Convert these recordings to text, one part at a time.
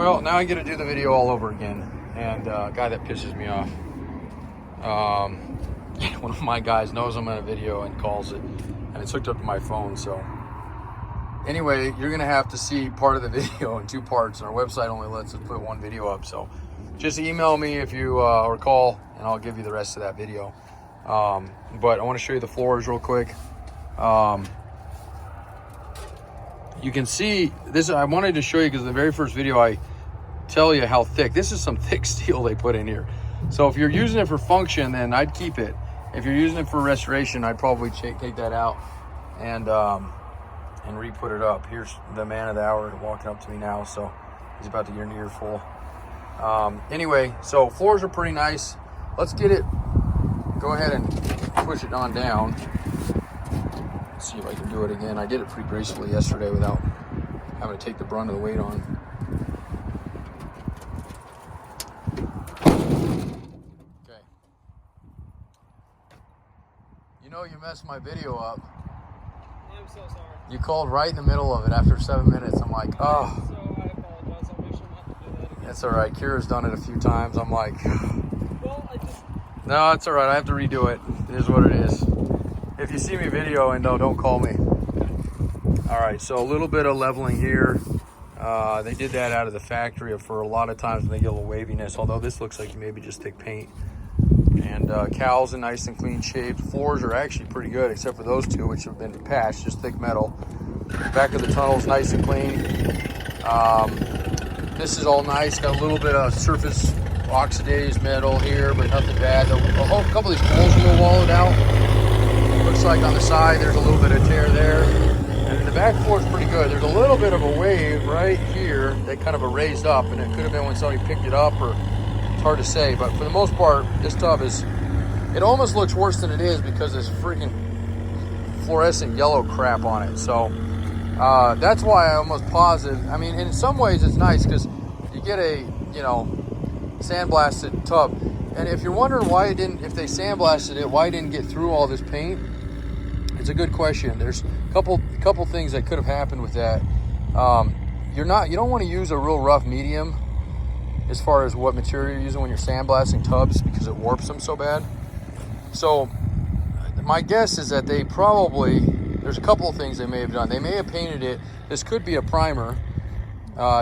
Well, now I get to do the video all over again, and a guy that pisses me off. One of my guys knows I'm in a video and calls it, and it's hooked up to my phone. So anyway, you're gonna have to see part of the video in two parts, and our website only lets us put one video up. So just email me if you or call, and I'll give you the rest of that video. But I want to show you the floors real quick. You can see this. I wanted to show you because the very first video I tell you how thick. This is some thick steel they put in here. So if you're using it for function, then I'd keep it. If you're using it for restoration, I'd probably take that out and re-put it up. Here's the man of the hour walking up to me now, so he's about to get an earful. Anyway, so floors are pretty nice. Let's get it. Go ahead and push it on down. Let's see if I can do it again. I did it pretty gracefully yesterday without having to take the brunt of the weight on. Okay. You know you messed my video up. I'm so sorry. You called right in the middle of it after 7 minutes. I'm like, oh. So I apologize. I'll make sure not to do that again. That's all right. Kira's done it a few times. I'm like, well, no, it's all right. I have to redo it. It is what it is. If you see me video and don't call me. All right, so a little bit of leveling here. They did that out of the factory for a lot of times when they get a little waviness, although this looks like maybe just thick paint. And cowls in nice and clean shape. Floors are actually pretty good, except for those two, which have been patched, just thick metal. Back of the tunnel's nice and clean. This is all nice, got a little bit of surface oxidized metal here, but nothing bad. A couple of these holes are a little wallowed out. Looks like on the side there's a little bit of tear there. And the back floor is pretty good. There's a little bit of a wave right here that kind of raised up, and it could have been when somebody picked it up, or it's hard to say. But for the most part, this tub it almost looks worse than it is because there's freaking fluorescent yellow crap on it. So that's why I almost positive. I mean, in some ways it's nice because you get a, sandblasted tub. And if you're wondering why it didn't, if they sandblasted it, why it didn't get through all this paint, it's a good question. There's a couple things that could have happened with that. You don't want to use a real rough medium as far as what material you're using when you're sandblasting tubs, because it warps them so bad. So my guess is that there's a couple of things they may have done. They may have painted it. This could be a primer.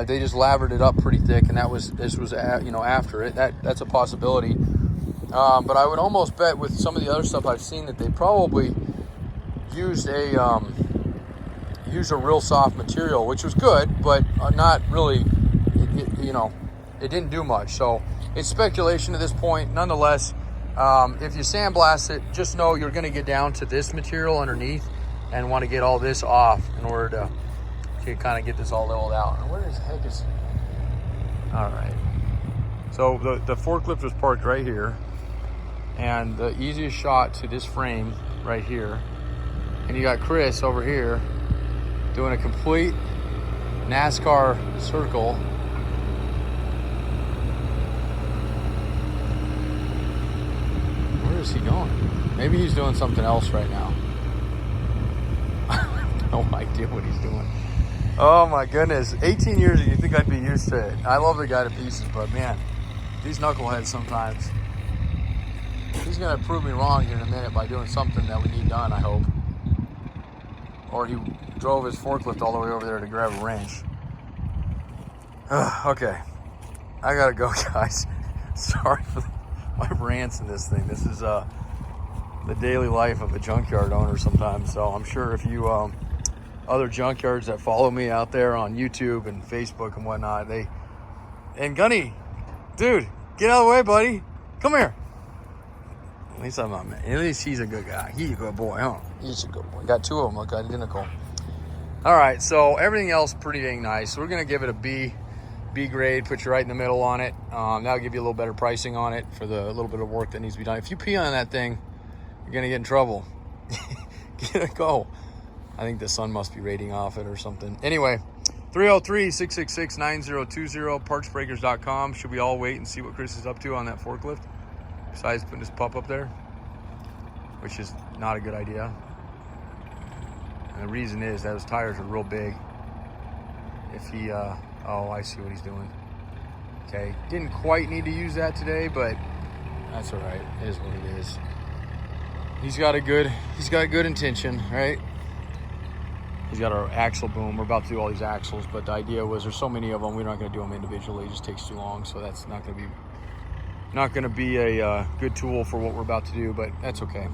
They just lathered it up pretty thick, and this was after it. That's a possibility. But I would almost bet with some of the other stuff I've seen that they probably used a real soft material, which was good, but not really. It didn't do much. So it's speculation at this point. Nonetheless, if you sandblast it, just know you're going to get down to this material underneath, and want to get all this off in order to kind of get this all leveled out. And where the heck is... All right. So the forklift was parked right here, and the easiest shot to this frame right here, and you got Chris over here doing a complete NASCAR circle. Where is he going? Maybe he's doing something else right now. I have no idea what he's doing. Oh my goodness, 18 years and you think I'd be used to it. I love the guy to pieces, but man, these knuckleheads sometimes. He's gonna prove me wrong here in a minute by doing something that we need done, I hope. Or he drove his forklift all the way over there to grab a wrench. Okay, I gotta go, guys. Sorry for my rants in this thing. This is the daily life of a junkyard owner sometimes, so I'm sure if you other junkyards that follow me out there on YouTube and Facebook and whatnot, and Gunny, dude, get out of the way, buddy. Come here. At least I'm not mad. At least he's a good guy. He's a good boy, huh? He's a good boy. Got two of them look identical. All right, so everything else pretty dang nice. So we're gonna give it a B grade, put you right in the middle on it. That'll give you a little better pricing on it for the little bit of work that needs to be done. If you pee on that thing, you're gonna get in trouble. Get it, go. I think the sun must be radiating off it or something. Anyway, 303-666-9020, partsbreakers.com. Should we all wait and see what Chris is up to on that forklift? Besides putting his pup up there, which is not a good idea. And the reason is that his tires are real big. If he, oh, I see what he's doing. Okay, didn't quite need to use that today, but that's all right. It is what it is. He's got good intention, right? He's got our axle boom. We're about to do all these axles, but the idea was there's so many of them, we're not going to do them individually. It just takes too long, so that's not going to be a good tool for what we're about to do, but that's okay.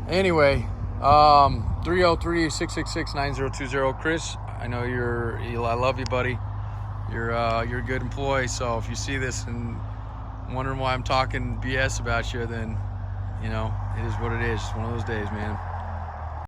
Anyway, 303-666-9020. Chris, I know I love you, buddy. You're a good employee, so if you see this and wondering why I'm talking BS about you, then, you know, it is what it is. It's one of those days, man.